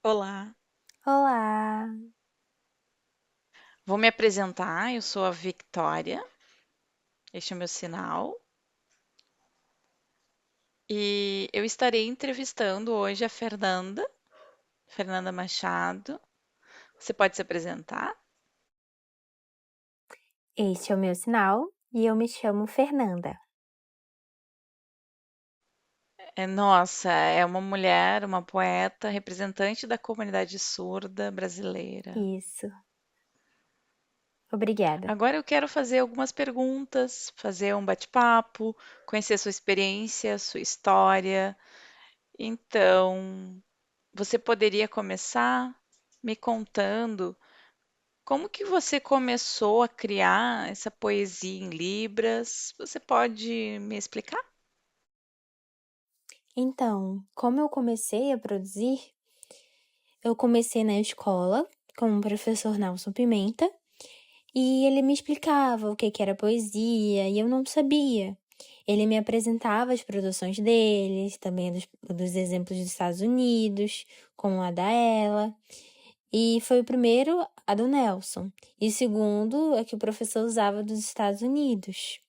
Olá, Olá! vou me apresentar. Eu sou a Victória, este é o meu sinal, e eu estarei entrevistando hoje a Fernanda Machado. Você pode se apresentar? Este é o meu sinal e eu me chamo Fernanda. Nossa, é uma mulher, uma poeta, representante da comunidade surda brasileira. Isso, obrigada. Agora eu quero fazer algumas perguntas, fazer um bate-papo, conhecer sua experiência, sua história. Então, você poderia começar me contando como que você começou a criar essa poesia em Libras? Você pode me explicar? Então, como eu comecei a produzir, eu comecei na escola com o professor Nelson Pimenta e ele me explicava o que era poesia e eu não sabia. Ele me apresentava as produções dele, também dos exemplos dos Estados Unidos, como a da Ela. E foi o primeiro, a do Nelson. E o segundo, é que o professor usava dos Estados Unidos,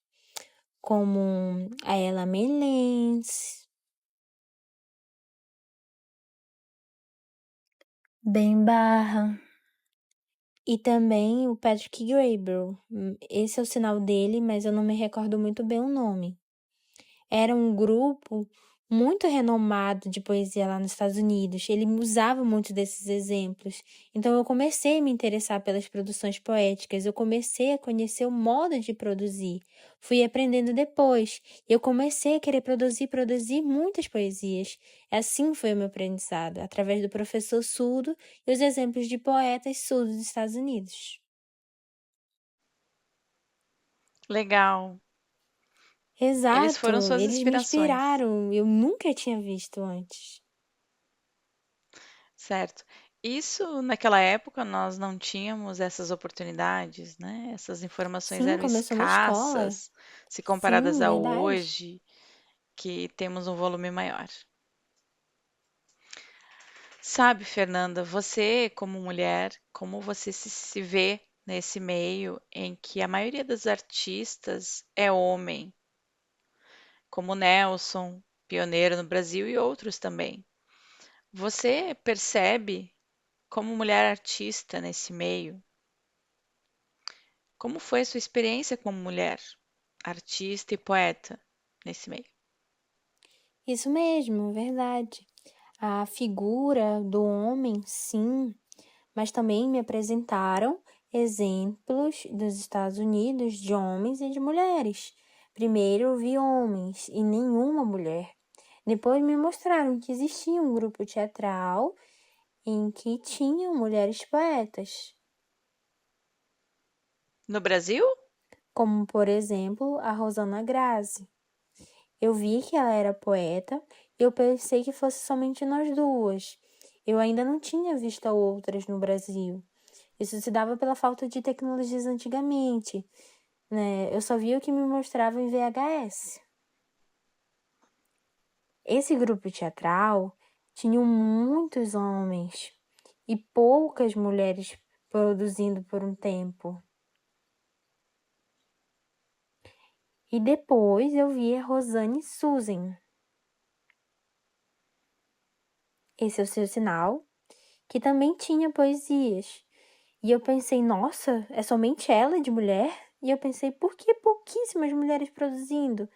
como a Ella Menezes, Ben Barra e também o Patrick Gabriel. Esse é o sinal dele, mas eu não me recordo muito bem o nome. Era um grupo muito renomado de poesia lá nos Estados Unidos. Ele usava muito desses exemplos. Então eu comecei a me interessar pelas produções poéticas, eu comecei a conhecer o modo de produzir. Fui aprendendo depois. Eu comecei a querer produzir muitas poesias. Assim foi o meu aprendizado, através do professor surdo e os exemplos de poetas surdos dos Estados Unidos. Legal. Eles foram Exato, suas eles me inspirações, inspiraram, eu nunca tinha visto antes. certo? Isso, naquela época, nós não tínhamos essas oportunidades, né? Essas informações Sim, eram começou na escola. escassas, se comparadas Sim, a verdade. hoje, que temos um volume maior. Sabe, Fernanda, você, como mulher, como você se vê nesse meio em que a maioria dos artistas é homem, como Nelson, pioneiro no Brasil e outros também. Você percebe, como mulher artista nesse meio, como foi a sua experiência como mulher, artista e poeta nesse meio? Isso mesmo, verdade. A figura do homem, sim, mas também me apresentaram exemplos dos Estados Unidos de homens e de mulheres. Primeiro eu vi homens e nenhuma mulher. Depois me mostraram que existia um grupo teatral em que tinham mulheres poetas, No Brasil? como por exemplo a Rosana Grazi. Eu vi que ela era poeta e eu pensei que fosse somente nós duas. Eu ainda não tinha visto outras no Brasil. Isso se dava pela falta de tecnologias antigamente, né? Eu só via o que me mostrava em VHS. Esse grupo teatral tinha muitos homens e poucas mulheres produzindo por um tempo. E depois eu vi a Rosane Susan. Esse é o seu sinal, que também tinha poesias. E eu pensei, nossa, é somente ela de mulher? E eu pensei, por que pouquíssimas mulheres produzindo?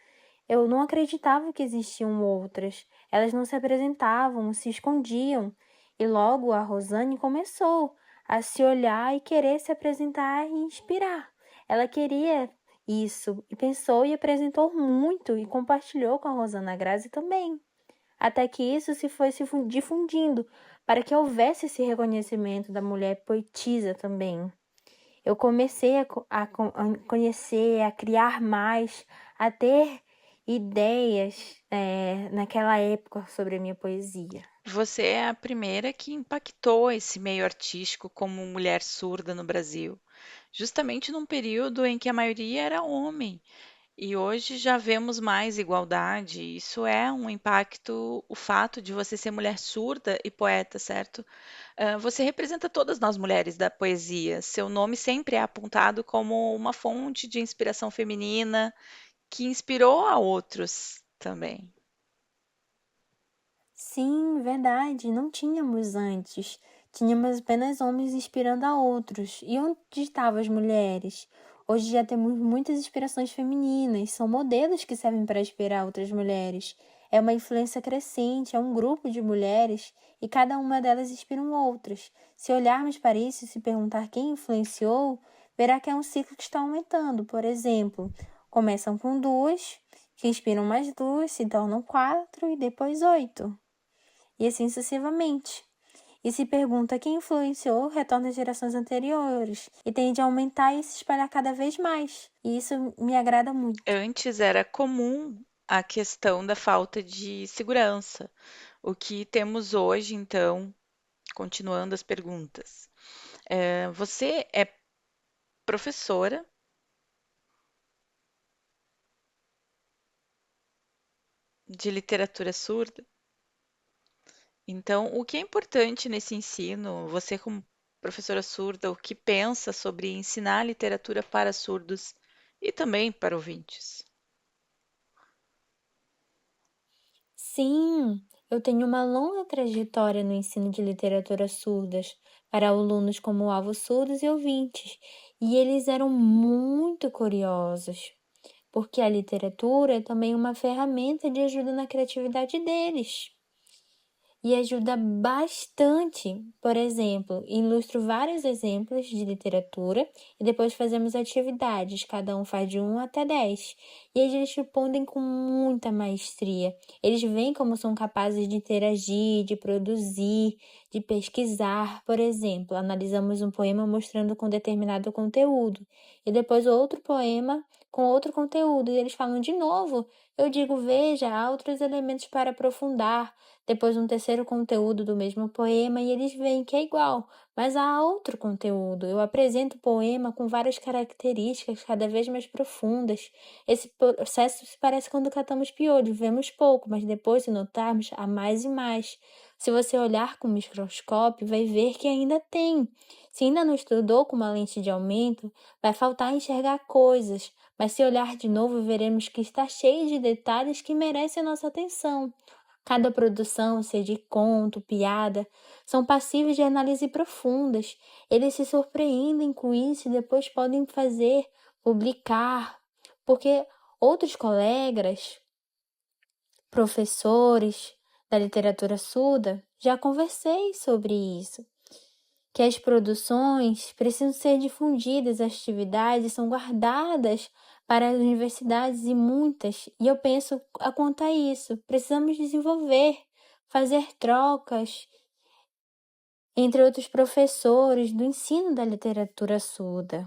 Eu não acreditava que existiam outras. Elas não se apresentavam, se escondiam. E logo a Rosane começou a se olhar e querer se apresentar e inspirar. Ela queria isso e pensou e apresentou muito e compartilhou com a Rosana Grazi também, até que isso se foi se difundindo, para que houvesse esse reconhecimento da mulher poetisa também. Eu comecei a conhecer, a criar mais, a ter ideias naquela época sobre a minha poesia. Você é a primeira que impactou esse meio artístico como mulher surda no Brasil, justamente num período em que a maioria era homem. E hoje já vemos mais igualdade. Isso é um impacto, o fato de você ser mulher surda e poeta, certo? Você representa todas nós mulheres da poesia. Seu nome sempre é apontado como uma fonte de inspiração feminina que inspirou a outros também. Sim, verdade, não tínhamos antes. Tínhamos apenas homens inspirando a outros. E onde estavam as mulheres? Hoje já temos muitas inspirações femininas, são modelos que servem para inspirar outras mulheres. É uma influência crescente, é um grupo de mulheres e cada uma delas inspiram outras. Se olharmos para isso e se perguntar quem influenciou, verá que é um ciclo que está aumentando. Por exemplo, começam com duas, que inspiram mais duas, se tornam quatro e depois oito e assim sucessivamente. E se pergunta quem influenciou, retorna às gerações anteriores e tende a aumentar e se espalhar cada vez mais. E isso me agrada muito. Antes era comum a questão da falta de segurança. O que temos hoje, então, continuando as perguntas. Você é professora de literatura surda? Então, o que é importante nesse ensino, você como professora surda, o que pensa sobre ensinar literatura para surdos e também para ouvintes? Sim, eu tenho uma longa trajetória no ensino de literatura surdas para alunos como alvos surdos e ouvintes, e eles eram muito curiosos, porque a literatura é também uma ferramenta de ajuda na criatividade deles. E ajuda bastante. Por exemplo, ilustro vários exemplos de literatura e depois fazemos atividades, cada um faz de 1 até 10. E eles respondem com muita maestria. Eles veem como são capazes de interagir, de produzir, de pesquisar. Por exemplo, analisamos um poema mostrando com determinado conteúdo e depois outro poema com outro conteúdo. E eles falam de novo. Eu digo, veja, há outros elementos para aprofundar, depois um terceiro conteúdo do mesmo poema e eles veem que é igual, mas há outro conteúdo. Eu apresento o poema com várias características cada vez mais profundas. Esse processo se parece quando catamos piolho, vemos pouco, mas depois, se notarmos, há mais e mais. Se você olhar com o microscópio, vai ver que ainda tem. Se ainda não estudou com uma lente de aumento, vai faltar enxergar coisas, mas se olhar de novo, veremos que está cheio de detalhes que merecem a nossa atenção. Cada produção, seja de conto, piada, são passíveis de análise profundas. Eles se surpreendem com isso e depois podem fazer, publicar, porque outros colegas, professores da literatura surda, já conversei sobre isso, que as produções precisam ser difundidas, as atividades são guardadas para as universidades e muitas, e eu penso a quanto a isso, precisamos desenvolver, fazer trocas entre outros professores do ensino da literatura surda.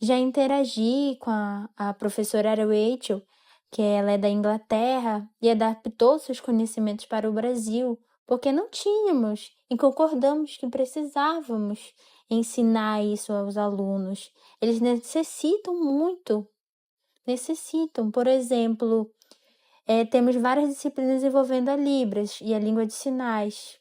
Já interagi com a professora Rachel, que ela é da Inglaterra e adaptou seus conhecimentos para o Brasil, porque não tínhamos e concordamos que precisávamos ensinar isso aos alunos. Eles necessitam muito, necessitam. Por exemplo, temos várias disciplinas envolvendo a Libras e a língua de sinais.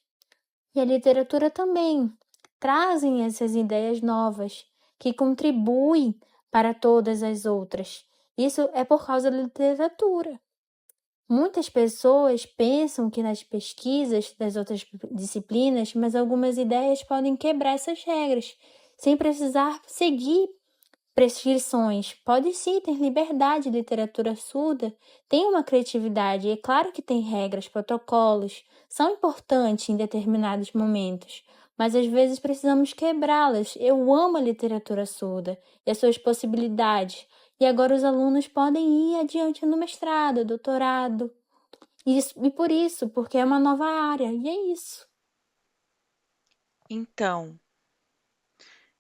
E a literatura também trazem essas ideias novas que contribuem para todas as outras. Isso é por causa da literatura. Muitas pessoas pensam que nas pesquisas das outras disciplinas, mas algumas ideias podem quebrar essas regras, sem precisar seguir prescrições. Pode sim ter liberdade, literatura surda tem uma criatividade, e é claro que tem regras, protocolos, são importantes em determinados momentos, mas às vezes precisamos quebrá-las. Eu amo a literatura surda e as suas possibilidades, e agora os alunos podem ir adiante no mestrado, doutorado, e por isso, porque é uma nova área, e é isso. Então,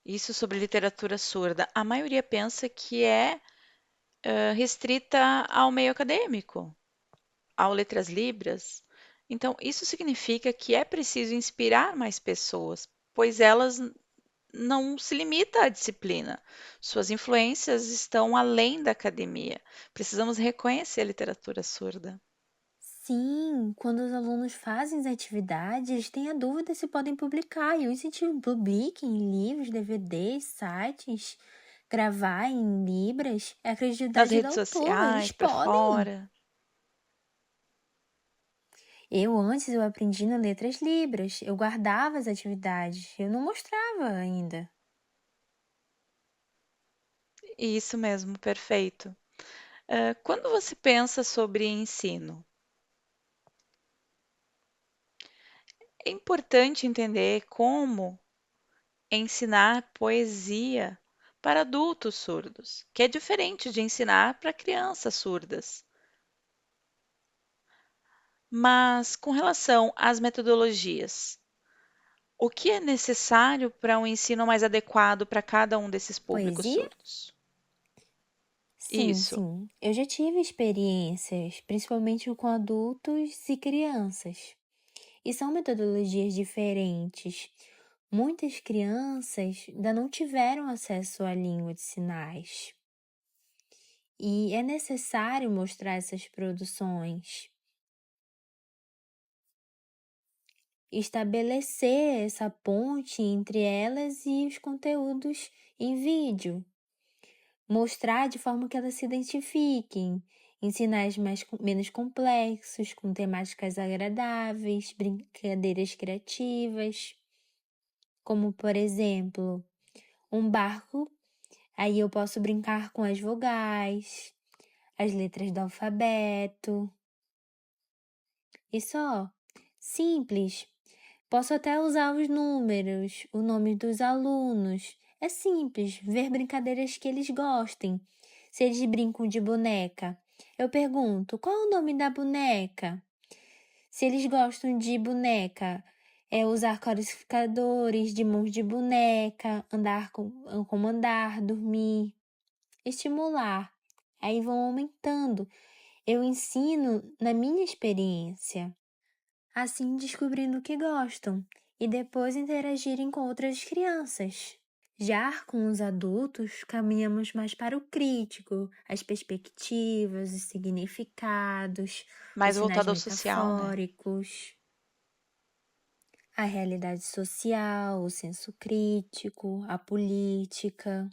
isso sobre literatura surda, a maioria pensa que é restrita ao meio acadêmico, ao letras libras. Então, isso significa que é preciso inspirar mais pessoas, pois elas não se limita à disciplina. Suas influências estão além da academia. Precisamos reconhecer a literatura surda. Sim, quando os alunos fazem as atividades, eles têm a dúvida se podem publicar. E eu incentivo, publiquem em livros, DVDs, sites, gravar em libras. É a Nas criatividade do redes autor, eles sociais, para podem. fora. Eu aprendi na letras libras, eu guardava as atividades, eu não mostrava ainda. Isso mesmo, perfeito. Quando você pensa sobre ensino, é importante entender como ensinar poesia para adultos surdos, que é diferente de ensinar para crianças surdas. Mas com relação às metodologias, o que é necessário para um ensino mais adequado para cada um desses públicos Poesia? surdos? Sim, Isso. sim. Eu já tive experiências, principalmente com adultos e crianças. E são metodologias diferentes. Muitas crianças ainda não tiveram acesso à língua de sinais. E é necessário mostrar essas produções, estabelecer essa ponte entre elas e os conteúdos em vídeo, mostrar de forma que elas se identifiquem, em sinais menos complexos, com temáticas agradáveis, brincadeiras criativas, como por exemplo, um barco. Aí eu posso brincar com as vogais, as letras do alfabeto. E só, simples. Posso até usar os números, o nome dos alunos. É simples, ver brincadeiras que eles gostem. Se eles brincam de boneca, eu pergunto: qual é o nome da boneca? Se eles gostam de boneca, é usar codificadores de mãos de boneca, como andar, dormir, estimular. Aí vão aumentando. Eu ensino na minha experiência, assim descobrindo o que gostam e depois interagirem com outras crianças. Já com os adultos, caminhamos mais para o crítico, as perspectivas, os significados, os Mais sinais voltado ao social, né? metafóricos, a realidade social, o senso crítico, a política,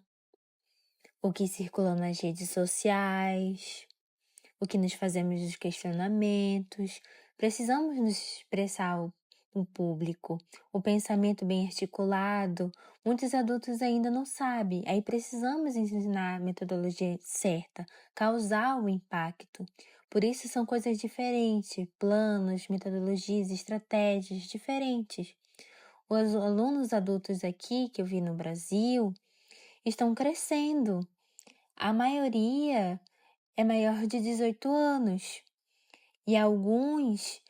o que circula nas redes sociais, o que nos fazemos os questionamentos. Precisamos nos expressar o público, o pensamento bem articulado. Muitos adultos ainda não sabem, aí precisamos ensinar a metodologia certa, causar o impacto. Por isso são coisas diferentes, planos, metodologias, estratégias diferentes. Os alunos adultos aqui que eu vi no Brasil estão crescendo. A maioria é maior de 18 anos e alguns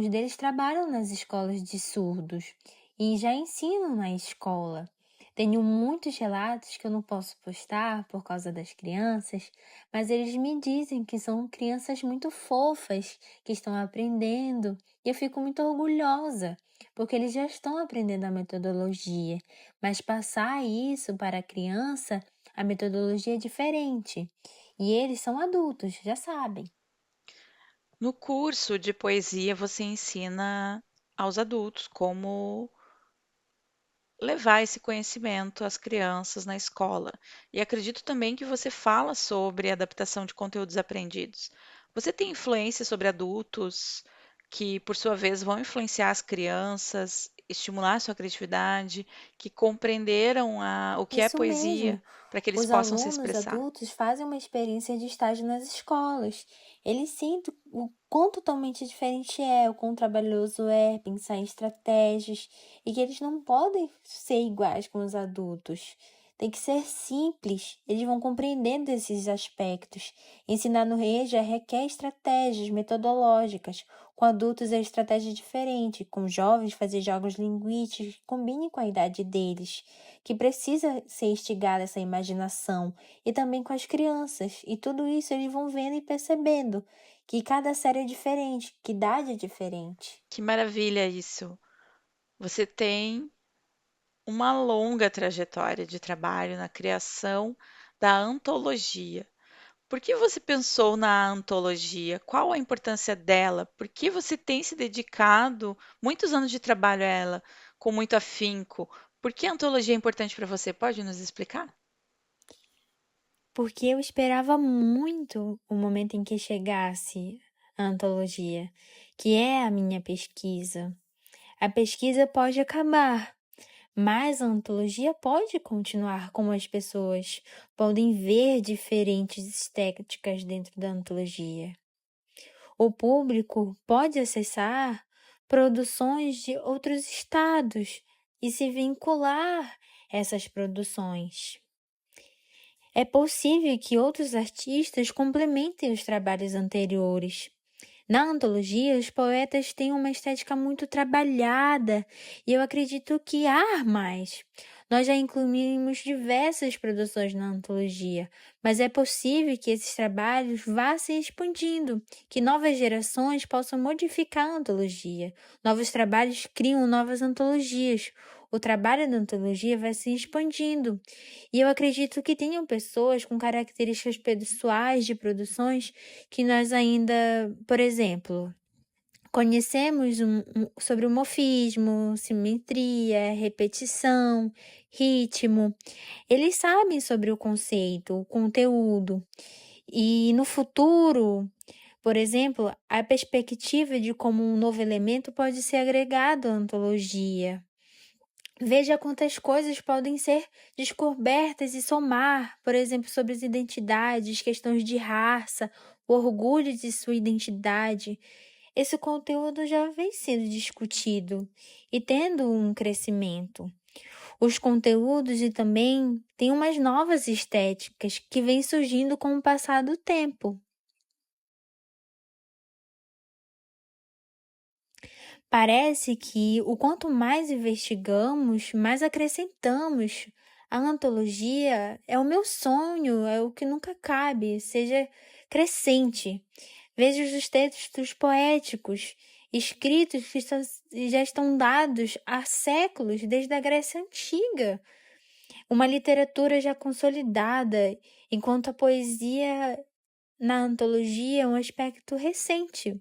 deles trabalham nas escolas de surdos e já ensinam na escola. Tenho muitos relatos que eu não posso postar por causa das crianças, mas eles me dizem que são crianças muito fofas que estão aprendendo e eu fico muito orgulhosa, porque eles já estão aprendendo a metodologia, mas passar isso para a criança, a metodologia é diferente. E eles são adultos, já sabem. No curso de poesia, você ensina aos adultos como levar esse conhecimento às crianças na escola. E acredito também que você fala sobre adaptação de conteúdos aprendidos. Você tem influência sobre adultos que, por sua vez, vão influenciar as crianças, estimular a sua criatividade, que compreenderam o que é Isso mesmo. poesia para que eles Os possam se alunos expressar. adultos fazem uma experiência de estágio nas escolas. Eles sentem o quão totalmente diferente é, o quão trabalhoso é pensar em estratégias e que eles não podem ser iguais com os adultos. Tem que ser simples. Eles vão compreendendo esses aspectos. Ensinar no já requer estratégias metodológicas. Com adultos é estratégia diferente. Com jovens, fazer jogos linguísticos que combinem com a idade deles, que precisa ser instigada essa imaginação, e também com as crianças. E tudo isso eles vão vendo e percebendo que cada série é diferente, que idade é diferente. Que maravilha isso! Você tem uma longa trajetória de trabalho na criação da antologia. Por que você pensou na antologia? Qual a importância dela? Por que você tem se dedicado muitos anos de trabalho a ela com muito afinco? Por que a antologia é importante para você? Pode nos explicar? Porque eu esperava muito o momento em que chegasse a antologia, que é a minha pesquisa. A pesquisa pode acabar, mas a antologia pode continuar como as pessoas podem ver diferentes estéticas dentro da antologia. O público pode acessar produções de outros estados e se vincular a essas produções. É possível que outros artistas complementem os trabalhos anteriores. Na antologia, os poetas têm uma estética muito trabalhada e eu acredito que há mais. Nós já incluímos diversas produções na antologia, mas é possível que esses trabalhos vá se expandindo, que novas gerações possam modificar a antologia. Novos trabalhos criam novas antologias. O trabalho da antologia vai se expandindo. E eu acredito que tenham pessoas com características pessoais de produções que nós ainda, por exemplo, conhecemos sobre o morfismo, simetria, repetição, ritmo. Eles sabem sobre o conceito, o conteúdo. E no futuro, por exemplo, a perspectiva de como um novo elemento pode ser agregado à antologia. Veja quantas coisas podem ser descobertas e somar, por exemplo, sobre as identidades, questões de raça, o orgulho de sua identidade. Esse conteúdo já vem sendo discutido e tendo um crescimento. Os conteúdos e também tem umas novas estéticas que vêm surgindo com o passar do tempo. Parece que o quanto mais investigamos, mais acrescentamos. A antologia é o meu sonho, é o que nunca cabe, seja crescente. Veja os textos poéticos, escritos que já estão dados há séculos, desde a Grécia Antiga. Uma literatura já consolidada, enquanto a poesia na antologia é um aspecto recente.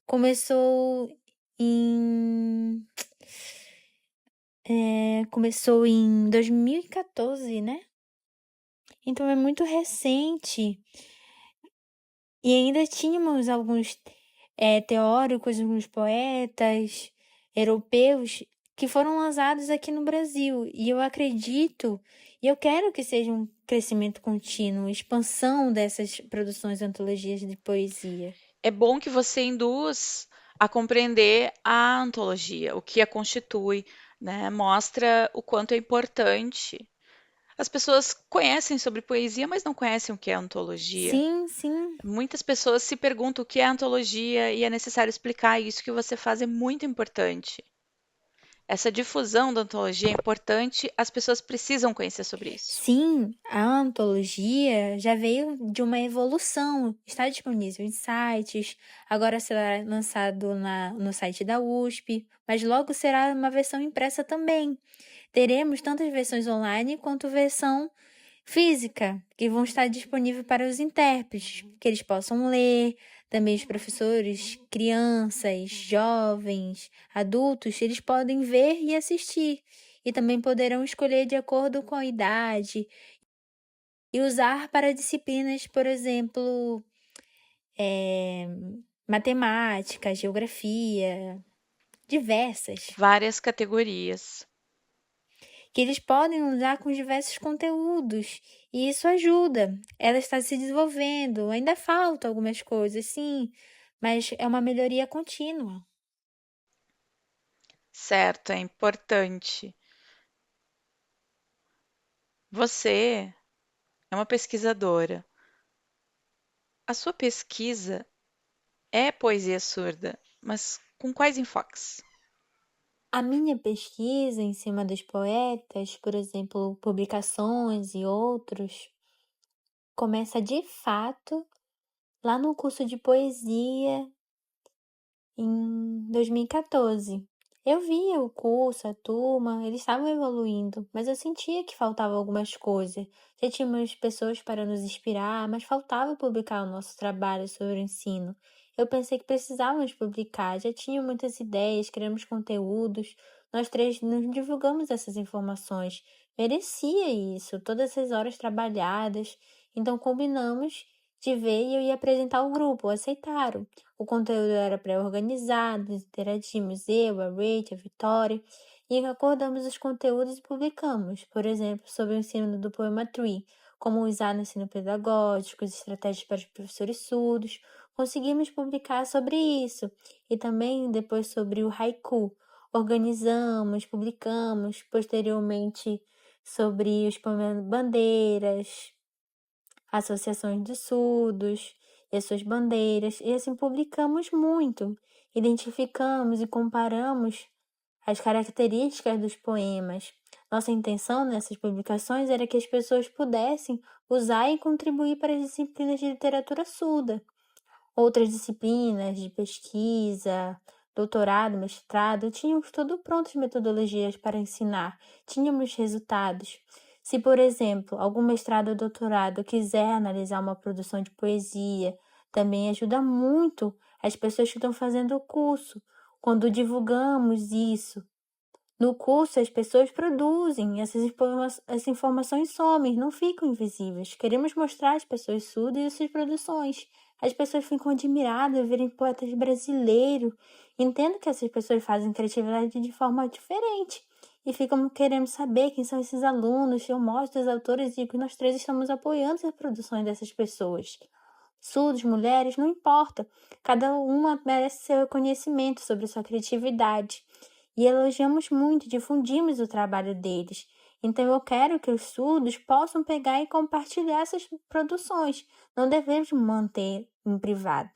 Começou em começou em 2014, né? Então é muito recente. E ainda tínhamos alguns teóricos, alguns poetas europeus que foram lançados aqui no Brasil. E eu acredito, e eu quero que seja um crescimento contínuo, expansão dessas produções, antologias de poesia. É bom que você induz a compreender a antologia, o que a constitui, né? Mostra o quanto é importante. As pessoas conhecem sobre poesia, mas não conhecem o que é antologia. Sim, sim. Muitas pessoas se perguntam o que é antologia e é necessário explicar. E isso que você faz é muito importante. Essa difusão da antologia é importante, as pessoas precisam conhecer sobre isso. Sim, a antologia já veio de uma evolução. Está disponível em sites, agora será lançado no site da USP, mas logo será uma versão impressa também. Teremos tantas versões online quanto versão física, que vão estar disponíveis para os intérpretes, que eles possam ler, também os professores, crianças, jovens, adultos, eles podem ver e assistir, e também poderão escolher de acordo com a idade e usar para disciplinas, por exemplo, eh, matemática, geografia, diversas. Várias categorias. Que eles podem usar com diversos conteúdos, e isso ajuda. Ela está se desenvolvendo, ainda falta algumas coisas, sim, mas é uma melhoria contínua. Certo, é importante. Você é uma pesquisadora. A sua pesquisa é poesia surda, mas com quais enfoques? A minha pesquisa em cima dos poetas, por exemplo, publicações e outros, começa de fato lá no curso de poesia em 2014. Eu via o curso, a turma, eles estavam evoluindo, mas eu sentia que faltava algumas coisas. Já tínhamos pessoas para nos inspirar, mas faltava publicar o nosso trabalho sobre o ensino. Eu pensei que precisávamos publicar, já tinha muitas ideias, criamos conteúdos, nós três nos divulgamos essas informações. Merecia isso, todas essas horas trabalhadas. Então combinamos de ver e eu ia apresentar o grupo, aceitaram. O conteúdo era pré-organizado, interagimos eu, a Rachel, a Vitória, e acordamos os conteúdos e publicamos, por exemplo, sobre o ensino do Poema Tree, como usar no ensino pedagógico, as estratégias para os professores surdos. Conseguimos publicar sobre isso, e também depois sobre o haiku. Organizamos, publicamos, posteriormente sobre os poemas bandeiras, associações de surdos e as suas bandeiras, e assim publicamos muito. Identificamos e comparamos as características dos poemas. Nossa intenção nessas publicações era que as pessoas pudessem usar e contribuir para as disciplinas de literatura surda. Outras disciplinas de pesquisa, doutorado, mestrado, tínhamos tudo pronto as metodologias para ensinar, tínhamos resultados. Se, por exemplo, algum mestrado ou doutorado quiser analisar uma produção de poesia, também ajuda muito as pessoas que estão fazendo o curso. Quando divulgamos isso, no curso, as pessoas produzem, essas informações somem, não ficam invisíveis. Queremos mostrar às pessoas surdas essas produções. As pessoas ficam admiradas verem poetas brasileiros. Entendo que essas pessoas fazem criatividade de forma diferente e ficam querendo saber quem são esses alunos. Eu mostro os autores e que nós três estamos apoiando as produções dessas pessoas. Surdos, mulheres, não importa. Cada uma merece seu reconhecimento sobre sua criatividade. E elogiamos muito, difundimos o trabalho deles. Então eu quero que os surdos possam pegar e compartilhar essas produções. Não devemos manter em privado.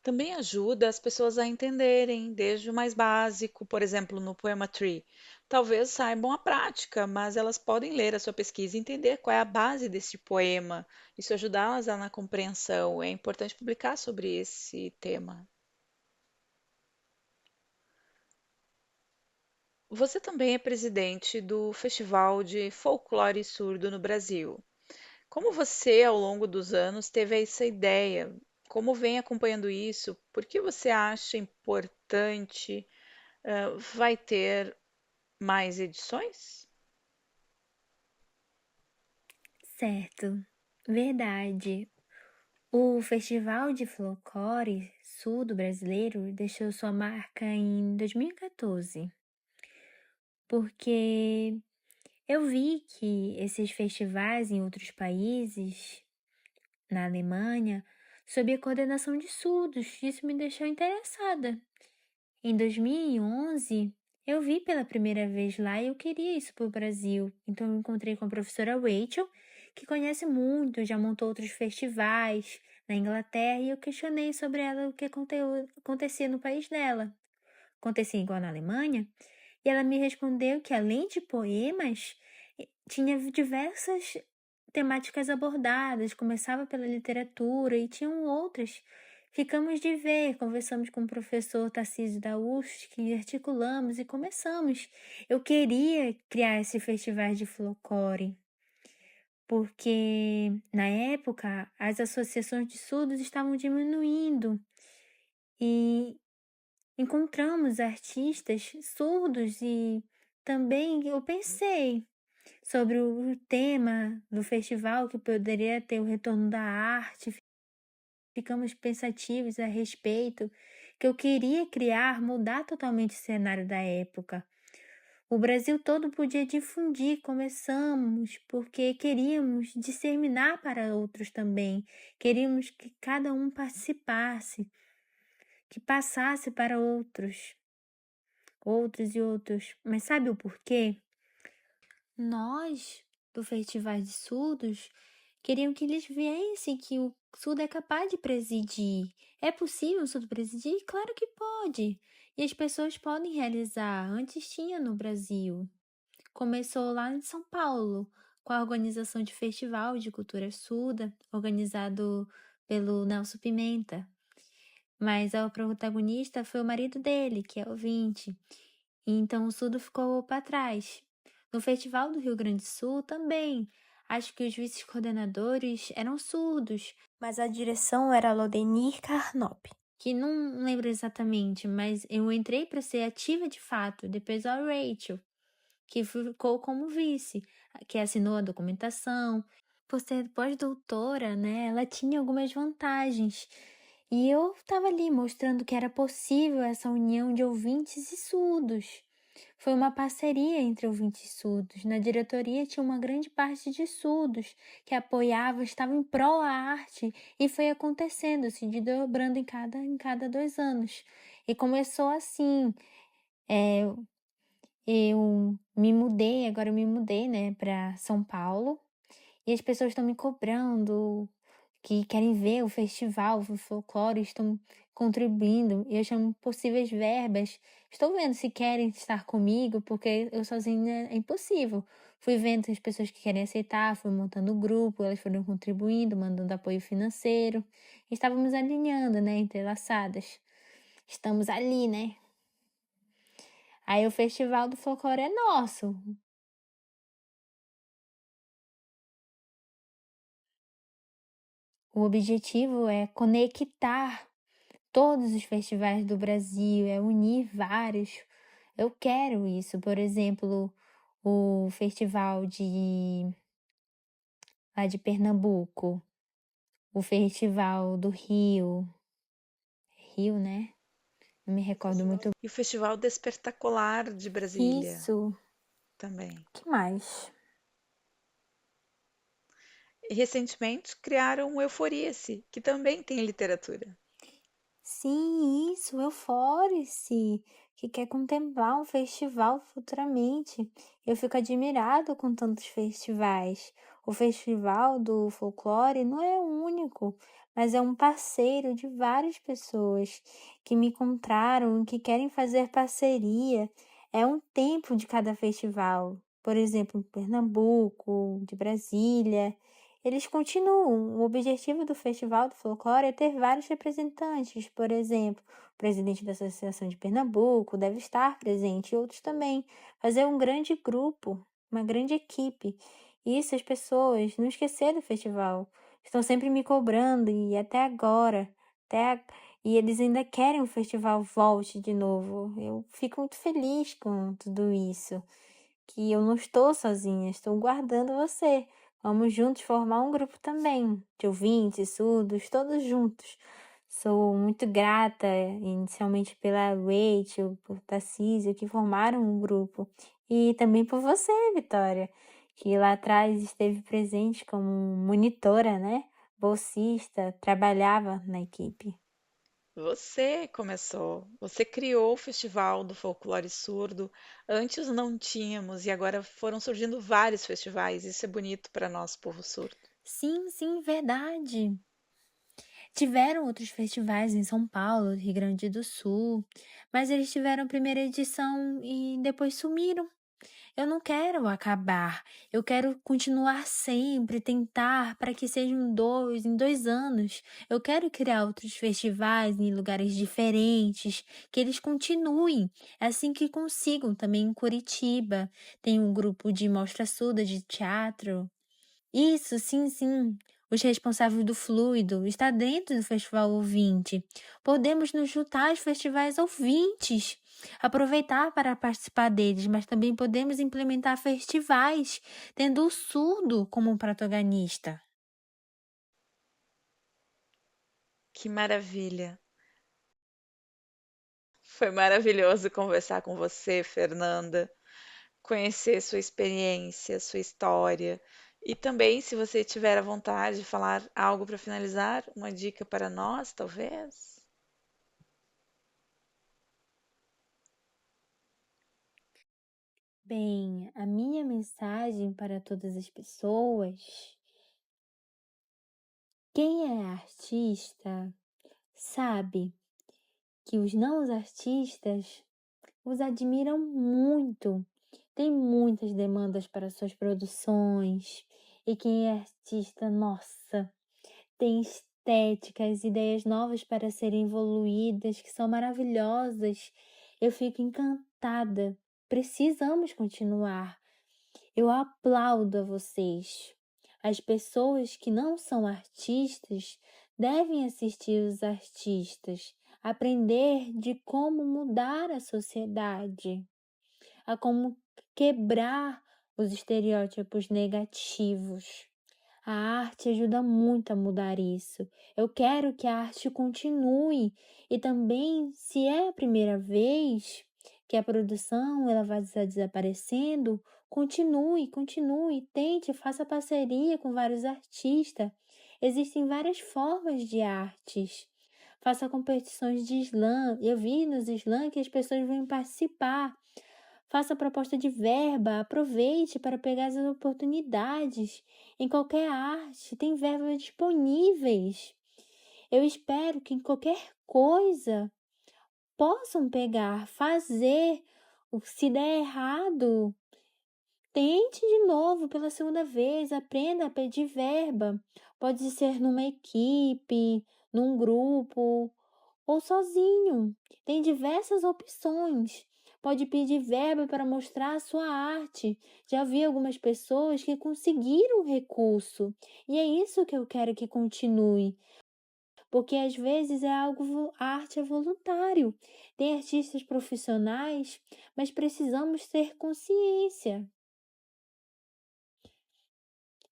Também ajuda as pessoas a entenderem, desde o mais básico, por exemplo, no Poema Tree. Talvez saibam a prática, mas elas podem ler a sua pesquisa e entender qual é a base desse poema. Isso ajudá-las na compreensão. É importante publicar sobre esse tema. Você também é presidente do Festival de Folclore Surdo no Brasil. Como você, ao longo dos anos, teve essa ideia? Como vem acompanhando isso? Por que você acha importante? Vai ter mais edições? Certo, verdade. O Festival de Folclore Surdo Brasileiro deixou sua marca em 2014, porque eu vi que esses festivais em outros países, na Alemanha, sob a coordenação de surdos, isso me deixou interessada. Em 2011, eu vi pela primeira vez lá e eu queria isso para o Brasil. Então eu encontrei com a professora Rachel, que conhece muito, já montou outros festivais na Inglaterra, e eu questionei sobre ela o que acontecia no país dela. Acontecia igual na Alemanha? E ela me respondeu que além de poemas, tinha diversas temáticas abordadas, começava pela literatura e tinham outras. Ficamos de ver, conversamos com o professor Tarcísio da UFSC, que articulamos e começamos. Eu queria criar esse festival de folclore, porque na época as associações de surdos estavam diminuindo e encontramos artistas surdos e também eu pensei sobre o tema do festival que poderia ter o retorno da arte. Ficamos pensativos a respeito, que eu queria criar, mudar totalmente o cenário da época. O Brasil todo podia difundir, começamos, porque queríamos disseminar para outros também. Queríamos que cada um participasse, que passasse para outros, outros e outros. Mas sabe o porquê? Nós, do Festival de Surdos, queriam que eles viessem que o surdo é capaz de presidir. É possível o surdo presidir? Claro que pode. E as pessoas podem realizar. Antes tinha no Brasil. Começou lá em São Paulo, com a organização de festival de cultura surda, organizado pelo Nelson Pimenta. mas o protagonista foi o marido dele, que é o Vinte. Então o surdo ficou para trás. No Festival do Rio Grande do Sul também. Acho que os vice-coordenadores eram surdos, mas a direção era Lodenir Carnop, que não lembro exatamente, mas eu entrei para ser ativa de fato, depois a Rachel, que ficou como vice, que assinou a documentação. Por ser pós-doutora, né, ela tinha algumas vantagens. E eu estava ali mostrando que era possível essa união de ouvintes e surdos. Foi uma parceria entre ouvintes e surdos. Na diretoria tinha uma grande parte de surdos que apoiava, estava em prol à arte e foi acontecendo, se desdobrando em cada 2 anos. E começou assim. é, agora eu me mudei, né, para São Paulo. E as pessoas estão me cobrando, que querem ver o festival, o folclore, estão contribuindo. E eu chamo possíveis verbas. Estou vendo se querem estar comigo, porque eu sozinha é impossível. Fui vendo as pessoas que querem aceitar, fui montando o grupo, elas foram contribuindo, mandando apoio financeiro. Estávamos alinhando, né, entrelaçadas. Estamos ali, né? Aí o festival do folclore é nosso. O objetivo é conectar todos os festivais do Brasil, é unir vários. Eu quero isso, por exemplo, o festival lá de Pernambuco, o festival do Rio, né? Não me recordo muito. E o Festival Despertacular de Brasília Isso, também. que mais? E recentemente criaram o Euforia-se, que também tem literatura. Sim, isso, Euforice, que quer contemplar um festival futuramente. Eu fico admirado com tantos festivais. O Festival do Folclore não é o único, mas é um parceiro de várias pessoas que me encontraram e que querem fazer parceria. É um tempo de cada festival. Por exemplo, Pernambuco, de Brasília. Eles continuam. O objetivo do Festival do Folclore é ter vários representantes. Por exemplo, o presidente da Associação de Pernambuco deve estar presente e outros também. Fazer um grande grupo, uma grande equipe. Isso as pessoas não esqueceram do festival. Estão sempre me cobrando e até agora, e eles ainda querem o festival volte de novo. Eu fico muito feliz com tudo isso, que eu não estou sozinha, estou guardando você. Vamos juntos formar um grupo também, de ouvintes, surdos, todos juntos. Sou muito grata, inicialmente pela Rachel, por Tarcísio, que formaram um grupo. E também por você, Vitória, que lá atrás esteve presente como monitora, né? Bolsista, trabalhava na equipe. Você começou, você criou o Festival do Folclore Surdo. Antes não tínhamos e agora foram surgindo vários festivais. Isso é bonito para nós, povo surdo. Sim, sim, verdade. Tiveram outros festivais em São Paulo, Rio Grande do Sul, mas eles tiveram a primeira edição e depois sumiram. Eu não quero acabar, eu quero continuar sempre, tentar para que sejam em 2 anos. Eu quero criar outros festivais em lugares diferentes, que eles continuem, assim que consigam também em Curitiba. Tem um grupo de mostra surda de teatro. Isso, sim, sim. Os responsáveis do Fluido está dentro do Festival Ouvinte. Podemos nos juntar aos festivais ouvintes, aproveitar para participar deles, mas também podemos implementar festivais, tendo o surdo como um protagonista. Que maravilha! Foi maravilhoso conversar com você, Fernanda, conhecer sua experiência, sua história. E também, se você tiver a vontade de falar algo para finalizar, uma dica para nós, talvez? Bem, a minha mensagem para todas as pessoas: quem é artista sabe que os não artistas os admiram muito. Tem muitas demandas para suas produções. E quem é artista, nossa, tem estéticas, ideias novas para serem evoluídas, que são maravilhosas. Eu fico encantada. Precisamos continuar. Eu aplaudo a vocês. As pessoas que não são artistas devem assistir os artistas, aprender de como mudar a sociedade, a como quebrar os estereótipos negativos. A arte ajuda muito a mudar isso. Eu quero que a arte continue e também, se é a primeira vez que a produção ela vai estar desaparecendo, continue, tente, faça parceria com vários artistas. Existem várias formas de artes. Faça competições de slam. Eu vi nos slam que as pessoas vêm participar. Faça proposta de verba, aproveite para pegar as oportunidades. Em qualquer arte, tem verbas disponíveis. Eu espero que em qualquer coisa possam pegar, fazer. Se der errado, tente de novo pela segunda vez, aprenda a pedir verba. Pode ser numa equipe, num grupo ou sozinho. Tem diversas opções. Pode pedir verba para mostrar a sua arte. Já vi algumas pessoas que conseguiram recurso. E é isso que eu quero que continue. Porque às vezes a arte é voluntário. Tem artistas profissionais, mas precisamos ter consciência.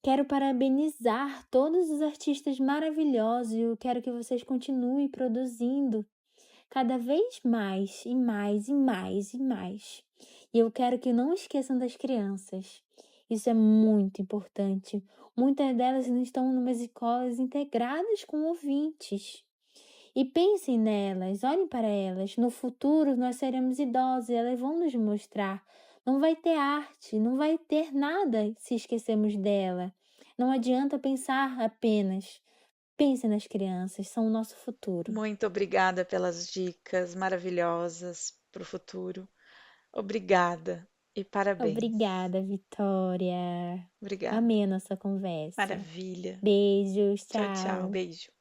Quero parabenizar todos os artistas maravilhosos e eu quero que vocês continuem produzindo cada vez mais e mais e mais e mais. E eu quero que não esqueçam das crianças. Isso é muito importante. Muitas delas não estão em umas escolas integradas com ouvintes. E pensem nelas, olhem para elas. No futuro nós seremos idosos e elas vão nos mostrar. Não vai ter arte, não vai ter nada se esquecermos dela. Não adianta pensar apenas. Pense nas crianças, são o nosso futuro. Muito obrigada pelas dicas maravilhosas para o futuro. Obrigada e parabéns. Obrigada, Vitória. Obrigada. Amei a nossa conversa. Maravilha. Beijos, Tchau, tchau. tchau. Beijo.